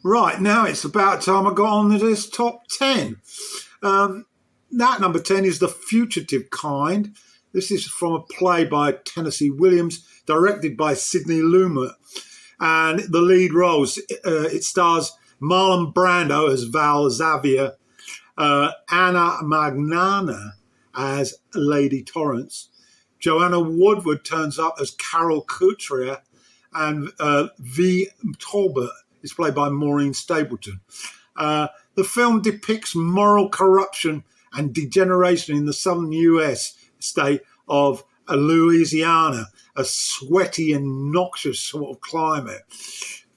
Right, now it's about time I got on to this top 10. That number 10 is The Fugitive Kind. This is from a play by Tennessee Williams, directed by Sidney Lumet. And the lead roles, it stars Marlon Brando as Val Xavier, Anna Magnana as Lady Torrance. Joanna Woodward turns up as Carol Couturier, and V. Talbot is played by Maureen Stapleton. The film depicts moral corruption and degeneration in the southern US state of Louisiana, a sweaty and noxious sort of climate.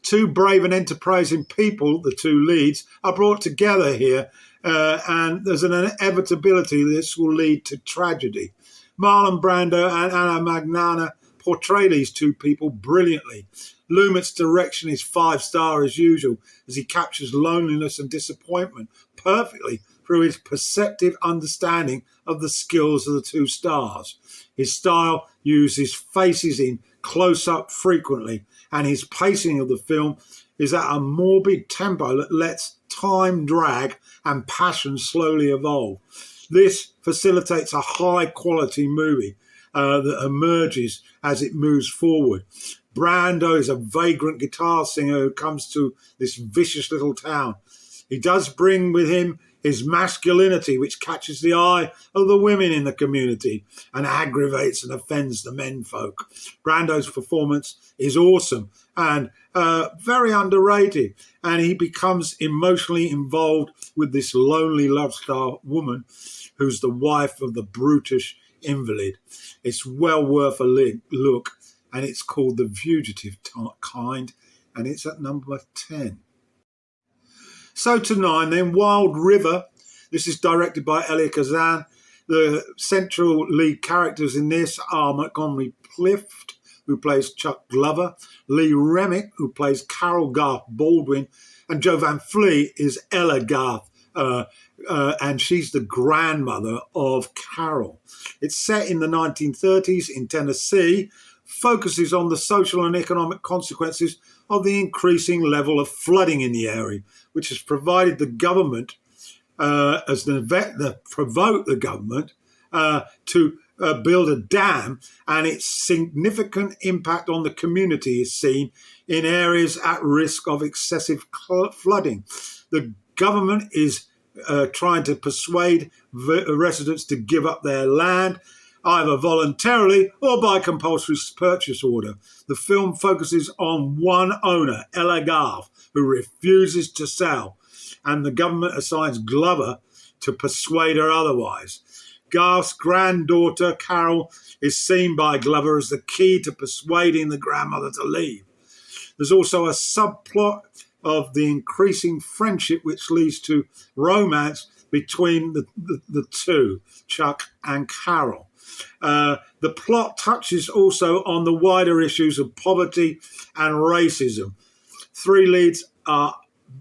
Two brave and enterprising people, the two leads, are brought together here, and there's an inevitability this will lead to tragedy. Marlon Brando and Anna Magnana portray these two people brilliantly. Lumet's direction is 5-star as usual, as he captures loneliness and disappointment perfectly through his perceptive understanding of the skills of the two stars. His style uses faces in close-up frequently, and his pacing of the film is at a morbid tempo that lets time drag and passion slowly evolve. This facilitates a high-quality movie that emerges as it moves forward. Brando is a vagrant guitar singer who comes to this vicious little town. He does bring with him his masculinity, which catches the eye of the women in the community and aggravates and offends the menfolk. Brando's performance is awesome and very underrated, and he becomes emotionally involved with this lonely lifestyle woman who's the wife of the brutish invalid. It's well worth a look, and it's called The Fugitive Kind, and it's at number 10. So to 9 then, Wild River. This is directed by Elia Kazan. The central lead characters in this are Montgomery Clift, who plays Chuck Glover, Lee Remick, who plays Carol Garth Baldwin, and Jo Van Fleet is Ella Garth, and she's the grandmother of Carol. It's set in the 1930s in Tennessee, focuses on the social and economic consequences of the increasing level of flooding in the area, which has provided the government, provoked the government to build a dam, and its significant impact on the community is seen in areas at risk of excessive flooding. The government is trying to persuade residents to give up their land, either voluntarily or by compulsory purchase order. The film focuses on one owner, Ella Garth, who refuses to sell, and the government assigns Glover to persuade her otherwise. Garth's granddaughter, Carol, is seen by Glover as the key to persuading the grandmother to leave. There's also a subplot of the increasing friendship which leads to romance between the two, Chuck and Carol. The plot touches also on the wider issues of poverty and racism. Three leads are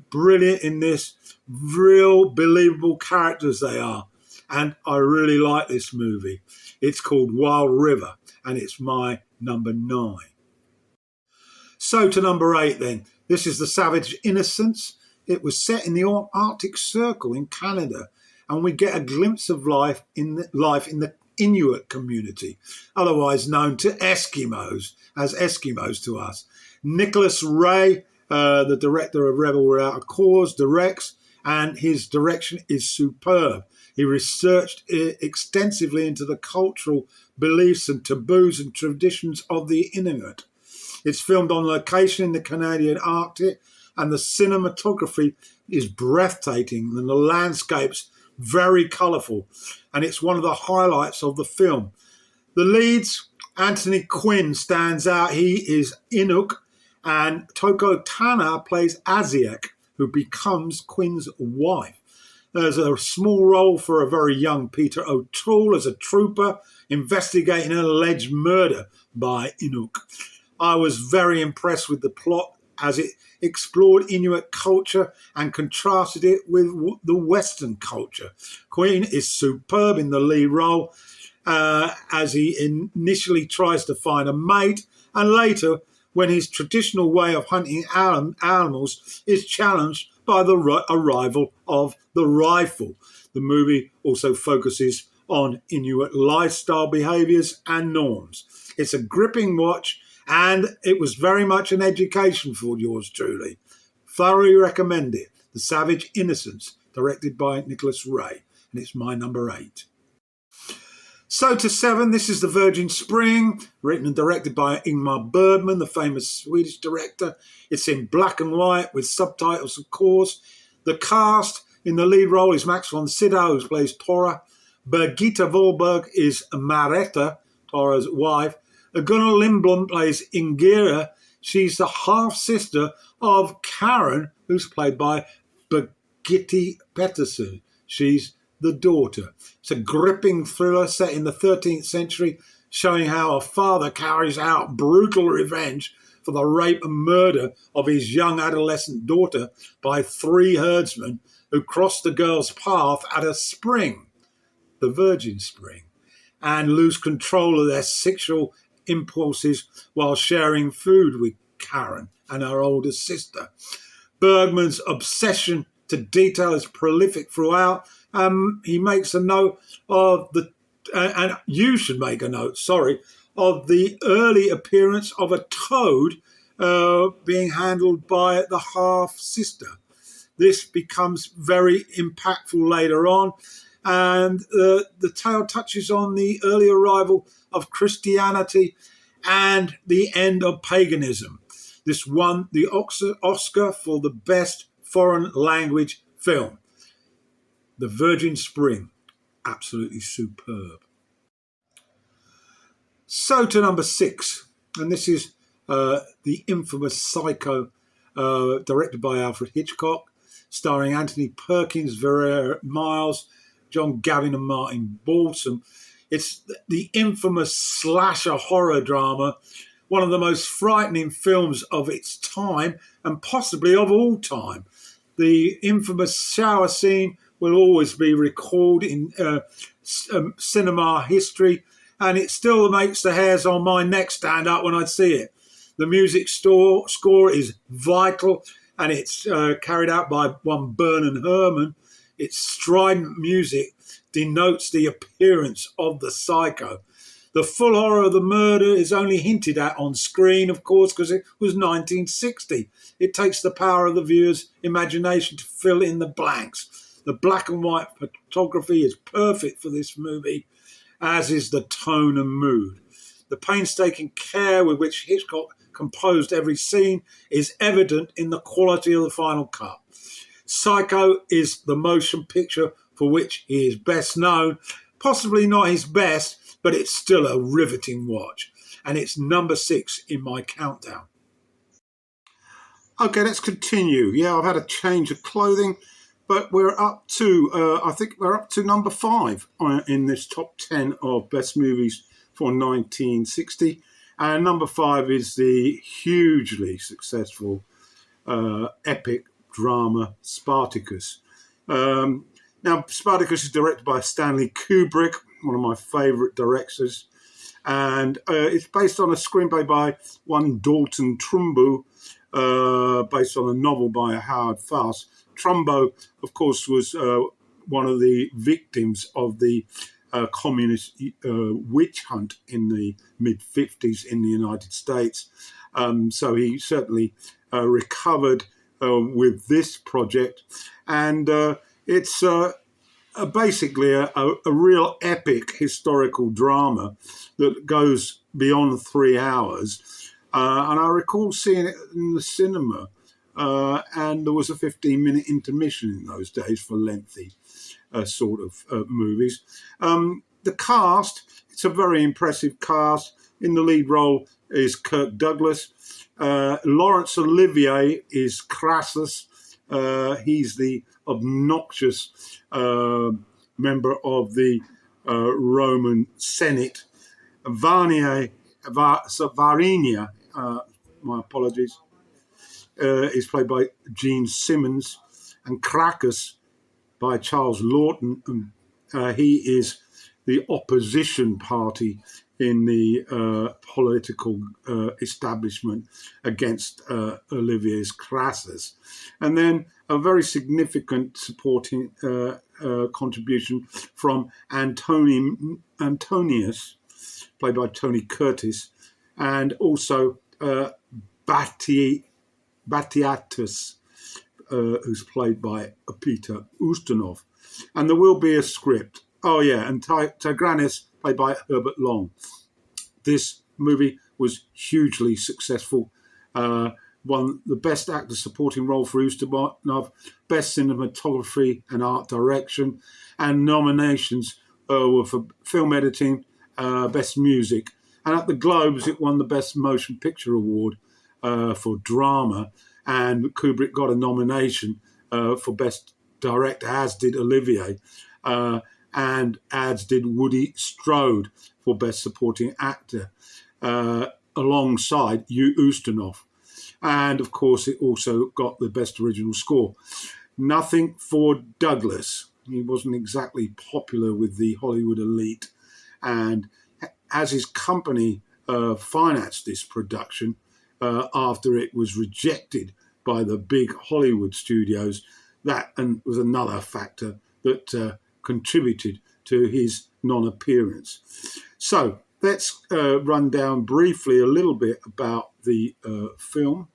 brilliant in this, real believable characters they are, and I really like this movie. It's called Wild River, and it's my number 9. So to number 8 then. This is The Savage Innocents. It was set in the Arctic Circle in Canada, and we get a glimpse of life in the Inuit community, otherwise known to Eskimos, as Eskimos to us. Nicholas Ray, the director of Rebel Without a Cause, directs, and his direction is superb. He researched extensively into the cultural beliefs and taboos and traditions of the Inuit. It's filmed on location in the Canadian Arctic, and the cinematography is breathtaking and the landscapes very colourful, and it's one of the highlights of the film. The leads, Anthony Quinn stands out. He is Inuk, and Toko Tana plays Asiak, who becomes Quinn's wife. There's a small role for a very young Peter O'Toole as a trooper investigating an alleged murder by Inuk. I was very impressed with the plot as it explored Inuit culture and contrasted it with the Western culture. Quinn is superb in the lead role as he initially tries to find a mate and later when his traditional way of hunting animals is challenged by the arrival of the rifle. The movie also focuses on Inuit lifestyle behaviours and norms. It's a gripping watch, and it was very much an education for yours truly. Thoroughly recommend it. The Savage Innocence, directed by Nicholas Ray, and it's my number 8. So to 7, this is The Virgin Spring, written and directed by Ingmar Bergman, the famous Swedish director. It's in black and white with subtitles, of course. The cast in the lead role is Max von Sydow, who plays Tora. Birgitta Wahlberg is Maretta, Tora's wife. Gunnar Lindblom plays Ingira. She's the half-sister of Karen, who's played by Birgitte Pettersson. She's the daughter. It's a gripping thriller set in the 13th century, showing how a father carries out brutal revenge for the rape and murder of his young adolescent daughter by 3 herdsmen who crossed the girl's path at a spring, the Virgin Spring, and lose control of their sexual impulses while sharing food with Karen and her older sister. Bergman's obsession to detail is prolific throughout. He makes a note of and you should make a note, of the early appearance of a toad being handled by the half-sister. This becomes very impactful later on, and the tale touches on the early arrival of Christianity and the end of paganism. This won the Oscar for the best foreign language film. The Virgin Spring, absolutely superb. So to number 6, and this is the infamous Psycho, directed by Alfred Hitchcock, starring Anthony Perkins, Vera Miles, John Gavin and Martin Balsam. It's the infamous slasher horror drama, one of the most frightening films of its time and possibly of all time. The infamous shower scene will always be recalled in cinema history, and it still makes the hairs on my neck stand up when I see it. The music score is vital, and it's carried out by one Bernard Herrmann. Its strident music denotes the appearance of the psycho. The full horror of the murder is only hinted at on screen, of course, because it was 1960. It takes the power of the viewer's imagination to fill in the blanks. The black and white photography is perfect for this movie, as is the tone and mood. The painstaking care with which Hitchcock composed every scene is evident in the quality of the final cut. Psycho is the motion picture for which he is best known, possibly not his best, but it's still a riveting watch. And it's number 6 in my countdown. Okay, let's continue. Yeah, I've had a change of clothing, but we're up to, I think we're up to number 5 in this top 10 of best movies for 1960. And number 5 is the hugely successful epic drama Spartacus. Now, Spartacus is directed by Stanley Kubrick, one of my favourite directors, and it's based on a screenplay by one Dalton Trumbo, based on a novel by Howard Fast. Trumbo, of course, was one of the victims of the communist witch hunt in the mid-50s in the United States. So he certainly recovered with this project, and it's basically a real epic historical drama that goes beyond 3 hours. And I recall seeing it in the cinema, and there was a 15-minute intermission in those days for lengthy sort of movies. The cast, it's a very impressive cast. In the lead role is Kirk Douglas. Laurence Olivier is Crassus. He's the obnoxious member of the Roman Senate. Varinia, my apologies, is played by Gene Simmons, and Cracus by Charles Lawton. He is the opposition party in the political establishment against Olivier's classes. And then a very significant supporting contribution from Antonius, played by Tony Curtis, and also Batiatus, who's played by Peter Ustinov. And there will be a script. Oh, yeah, and Tigranes, played by Herbert Long. This movie was hugely successful. Won the Best Actor Supporting Role for Ustinov, Best Cinematography and Art Direction, and nominations were for Film Editing, Best Music. And at the Globes, it won the Best Motion Picture Award for Drama, and Kubrick got a nomination for Best Director, as did Olivier, and as did Woody Strode for Best Supporting Actor, alongside Ustinov. And, of course, it also got the Best Original Score. Nothing for Douglas. He wasn't exactly popular with the Hollywood elite. And as his company financed this production, after it was rejected by the big Hollywood studios, that was another factor that contributed to his non-appearance. So let's run down briefly a little bit about the film.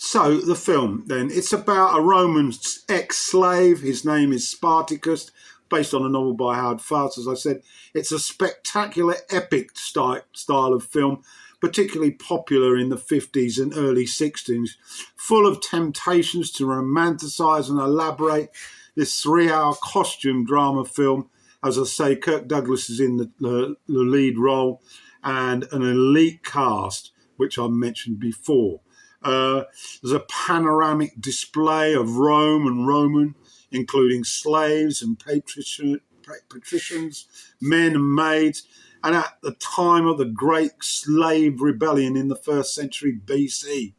So the film, then, it's about a Roman ex-slave. His name is Spartacus, based on a novel by Howard Fast, as I said. It's a spectacular, epic style of film, particularly popular in the 50s and early 60s, full of temptations to romanticize and elaborate. This 3-hour costume drama film, as I say, Kirk Douglas is in the lead role, and an elite cast, which I mentioned before. There's a panoramic display of Rome and Roman, including slaves and patricians, men and maids. And at the time of the Great Slave Rebellion in the 1st century BC,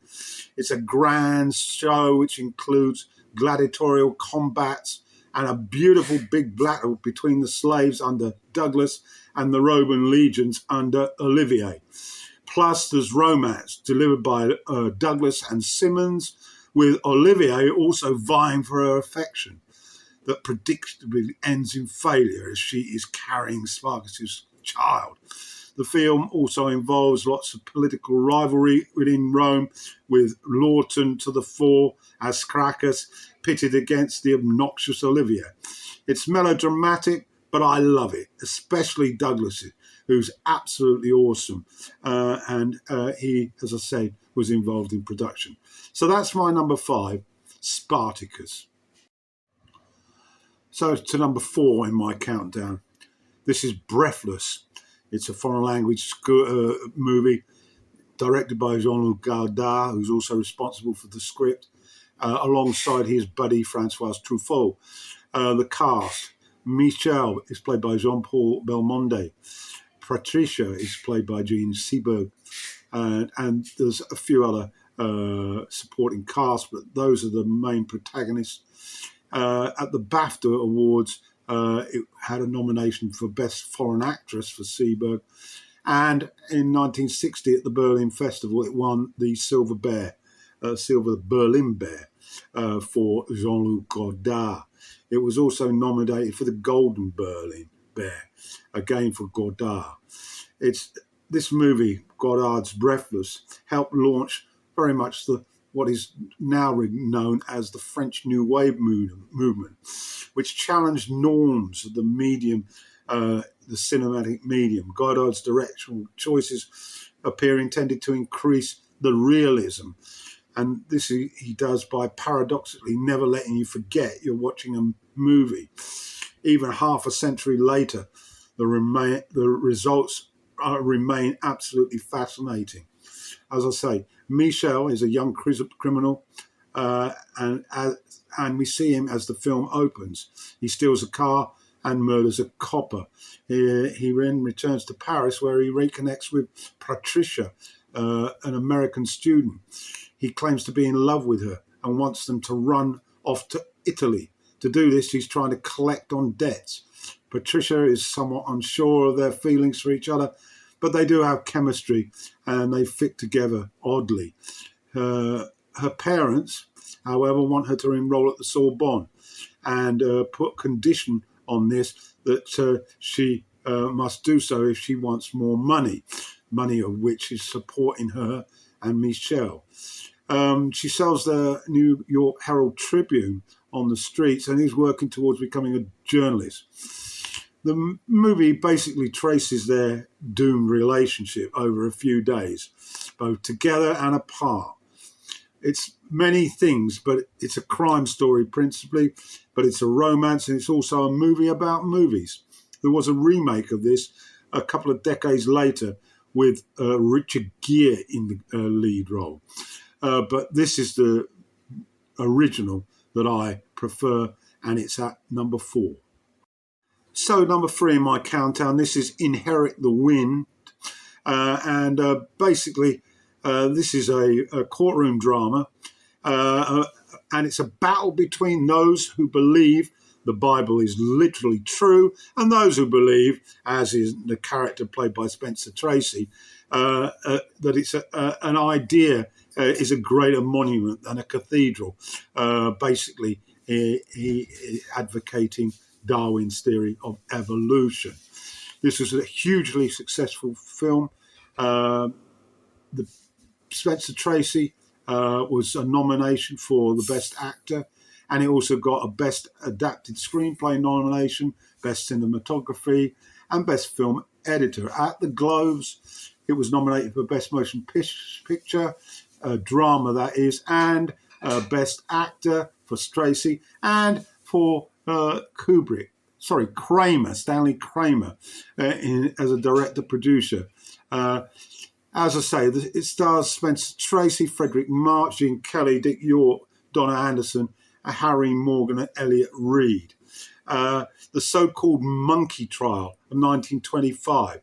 it's a grand show which includes gladiatorial combats and a beautiful big battle between the slaves under Douglas and the Roman legions under Olivier. Plus, there's romance delivered by Douglas and Simmons, with Olivier also vying for her affection, that predictably ends in failure as she is carrying Spartacus' child. The film also involves lots of political rivalry within Rome, with Lawton to the fore as Gracchus pitted against the obnoxious Olivier. It's melodramatic, but I love it, especially Douglas, who's absolutely awesome. And he, as I said, was involved in production. So that's my number 5, Spartacus. So to number 4 in my countdown. This is Breathless. It's a foreign language movie directed by Jean-Luc Godard, who's also responsible for the script, alongside his buddy Francois Truffaut. The cast: Michel is played by Jean-Paul Belmondo. Patricia is played by Jean Seberg. And there's a few other supporting cast, but those are the main protagonists. At the BAFTA Awards, it had a nomination for Best Foreign Actress for Seberg. And in 1960 at the Berlin Festival, it won the Silver Berlin Bear for Jean-Luc Godard. It was also nominated for the Golden Berlin Bear, again for Godard. This movie, Godard's Breathless, helped launch very much what is now known as the French New Wave movement, which challenged norms of the medium, the cinematic medium. Godard's directorial choices intended to increase the realism. And this he does by paradoxically never letting you forget you're watching a movie. Even half a century later, the results remain absolutely fascinating. As I say, Michel is a young criminal, and we see him as the film opens. He steals a car and murders a copper. He then returns to Paris, where he reconnects with Patricia, an American student. He claims to be in love with her and wants them to run off to Italy. To do this, he's trying to collect on debts. Patricia is somewhat unsure of their feelings for each other, but they do have chemistry and they fit together oddly. Her parents, however, want her to enroll at the Sorbonne and put condition on this that she must do so if she wants more money of which is supporting her and Michelle. She sells the New York Herald Tribune on the streets and is working towards becoming a journalist. The movie basically traces their doomed relationship over a few days, both together and apart. It's many things, but it's a crime story principally, but it's a romance and it's also a movie about movies. There was a remake of this a couple of decades later with Richard Gere in the lead role. But this is the original that I prefer, and it's at number 4. So number 3 in my countdown, this is Inherit the Wind. And basically, this is a courtroom drama, and it's a battle between those who believe the Bible is literally true and those who believe, as is the character played by Spencer Tracy, that it's an idea is a greater monument than a cathedral. Basically, he advocating Darwin's theory of evolution. This was a hugely successful film. Spencer Tracy was a nomination for the Best Actor, and it also got a Best Adapted Screenplay nomination, Best Cinematography, and Best Film Editor. At the Globes, it was nominated for Best Motion Picture, Drama that is, and Best Actor for Tracy, and for Stanley Kramer, as a director-producer. As I say, it stars Spencer Tracy, Frederick March, Gene Kelly, Dick York, Donna Anderson, Harry Morgan, and Elliot Reed. The so-called Monkey Trial of 1925.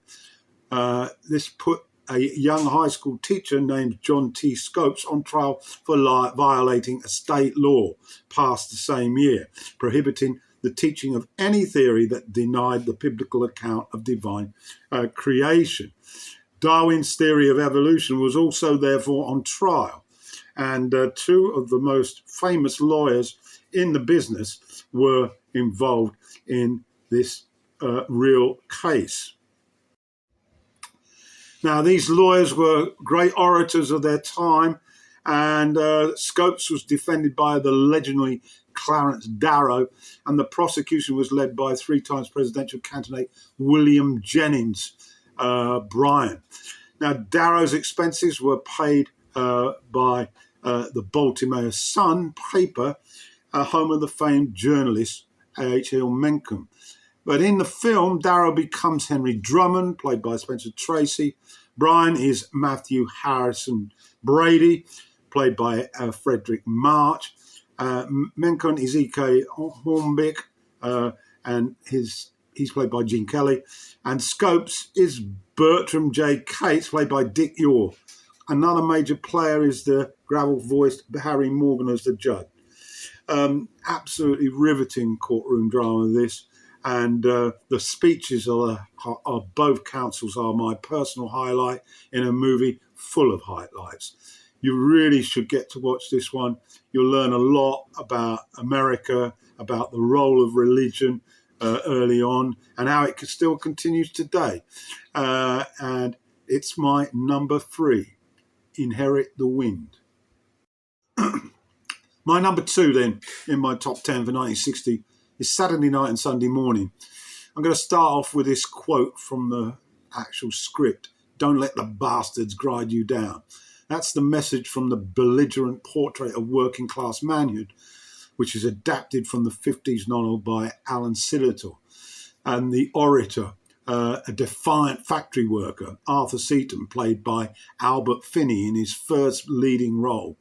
This put a young high school teacher named John T. Scopes on trial for violating a state law passed the same year, prohibiting the teaching of any theory that denied the biblical account of divine creation. Darwin's theory of evolution was also therefore on trial, and 2 of the most famous lawyers in the business were involved in this real case. Now, these lawyers were great orators of their time, and Scopes was defended by the legendary Clarence Darrow, and the prosecution was led by 3 times presidential candidate William Jennings Bryan. Now, Darrow's expenses were paid by the Baltimore Sun paper, home of the famed journalist A.H.L. Mencken. But in the film, Darrow becomes Henry Drummond, played by Spencer Tracy. Bryan is Matthew Harrison Brady, played by Frederick March. Mencken is E.K. Hornbeck, and he's played by Gene Kelly. And Scopes is Bertram J. Cates, played by Dick York. Another major player is the gravel-voiced Harry Morgan as the judge. Absolutely riveting courtroom drama, this. And the speeches of both counsels are my personal highlight in a movie full of highlights. You really should get to watch this one. You'll learn a lot about America, about the role of religion early on, and how it still continues today. And it's my number 3, Inherit the Wind. My number 2 then in my top 10 for 1960 is Saturday Night and Sunday Morning. I'm going to start off with this quote from the actual script. Don't let the bastards grind you down. That's the message from the belligerent portrait of working class manhood, which is adapted from the 50s novel by Alan Sillitoe. And the orator, a defiant factory worker, Arthur Seaton, played by Albert Finney in his first leading role.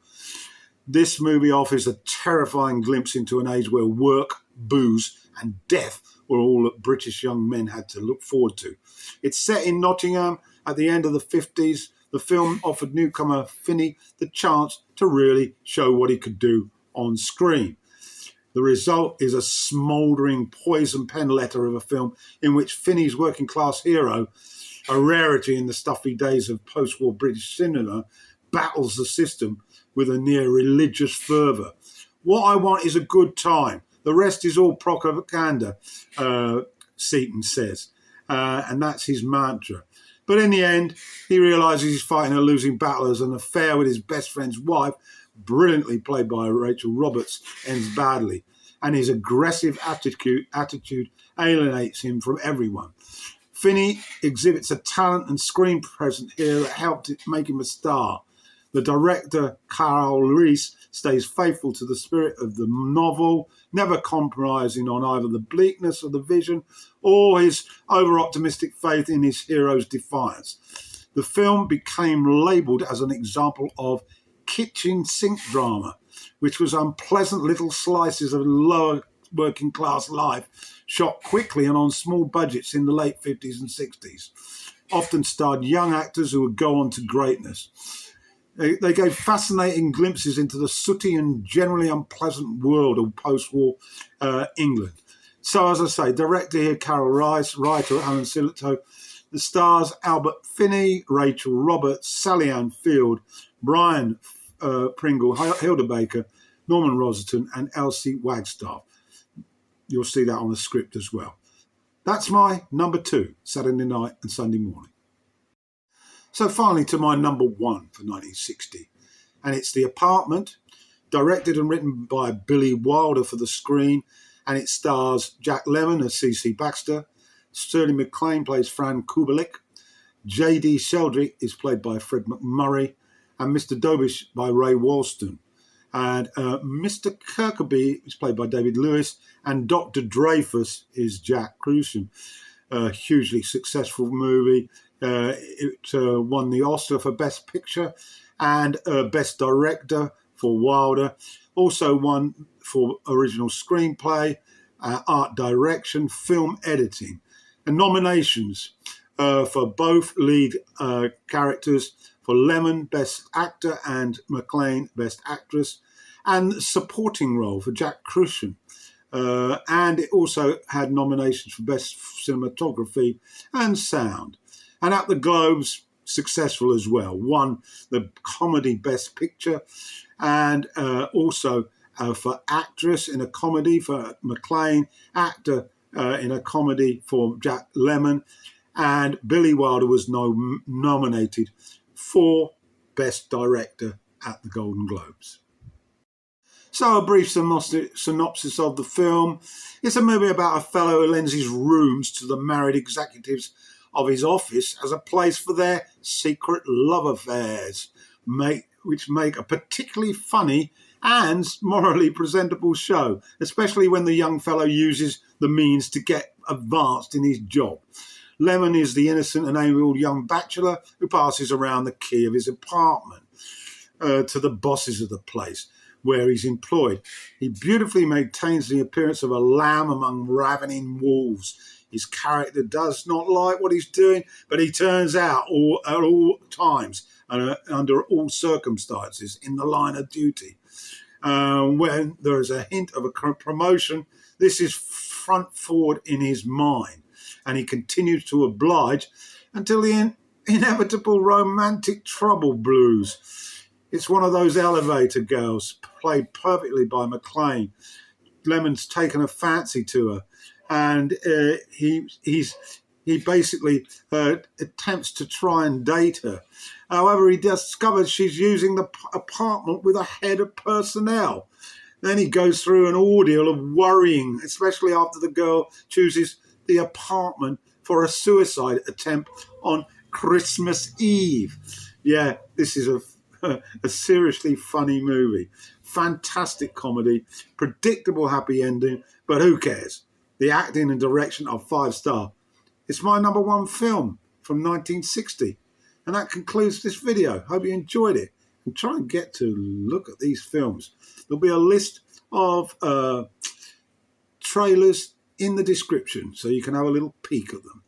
This movie offers a terrifying glimpse into an age where work, booze, and death were all that British young men had to look forward to. It's set in Nottingham at the end of the 50s. The film offered newcomer Finney the chance to really show what he could do on screen. The result is a smouldering poison pen letter of a film in which Finney's working class hero, a rarity in the stuffy days of post-war British cinema, battles the system with a near religious fervour. What I want is a good time. The rest is all propaganda, Seaton says. And that's his mantra. But in the end, he realises he's fighting a losing battle as an affair with his best friend's wife, brilliantly played by Rachel Roberts, ends badly. And his aggressive attitude alienates him from everyone. Finney exhibits a talent and screen presence here that helped make him a star. The director, Carl Reese, stays faithful to the spirit of the novel, never compromising on either the bleakness of the vision or his over-optimistic faith in his hero's defiance. The film became labelled as an example of kitchen sink drama, which was unpleasant little slices of lower working class life shot quickly and on small budgets in the late 50s and 60s. Often starred young actors who would go on to greatness. They gave fascinating glimpses into the sooty and generally unpleasant world of post-war England. So, as I say, director here, Carol Rice, writer Alan Sillitoe. The stars Albert Finney, Rachel Roberts, Sally Ann Field, Brian Pringle, Hilda Baker, Norman Rossington, and Elsie Wagstaff. You'll see that on the script as well. That's my number 2, Saturday night and Sunday morning. So finally to my number 1 for 1960, and it's The Apartment, directed and written by Billy Wilder for the screen, and it stars Jack Lemmon as C.C. Baxter, Sterling McLean plays Fran Kubelik, J.D. Sheldrick is played by Fred McMurray, and Mr. Dobish by Ray Walston. And Mr. Kirkaby is played by David Lewis, and Dr. Dreyfus is Jack Crucian. A hugely successful movie. It won the Oscar for Best Picture and Best Director for Wilder. Also won for Original Screenplay, Art Direction, Film Editing. And nominations for both lead characters, for Lemmon, Best Actor, and McLean, Best Actress, and supporting role for Jack Crucian. And it also had nominations for Best Cinematography and Sound. And at the Globes, successful as well. Won the Comedy Best Picture, and also for Actress in a Comedy for McLean, Actor in a Comedy for Jack Lemmon, and Billy Wilder was nominated for Best Director at the Golden Globes. So a brief synopsis of the film. It's a movie about a fellow who lends his rooms to the married executives of his office as a place for their secret love affairs, which make a particularly funny and morally presentable show, especially when the young fellow uses the means to get advanced in his job. Lemmon is the innocent and amiable young bachelor who passes around the key of his apartment to the bosses of the place where he's employed. He beautifully maintains the appearance of a lamb among ravening wolves. His character does not like what he's doing, but he turns out at all times and under all circumstances in the line of duty. When there is a hint of a promotion, this is front forward in his mind, and he continues to oblige until the inevitable romantic trouble brews. It's one of those elevator girls, played perfectly by McLean. Lemmon's taken a fancy to her, and he basically attempts to try and date her. However, he discovers she's using the apartment with a head of personnel. Then he goes through an ordeal of worrying, especially after the girl chooses the apartment for a suicide attempt on Christmas Eve. Yeah, this is a seriously funny movie. Fantastic comedy, predictable happy ending, but who cares? The acting and direction are 5-star. It's my number 1 film from 1960. And that concludes this video. Hope you enjoyed it. And try and get to look at these films. There'll be a list of trailers in the description so you can have a little peek at them.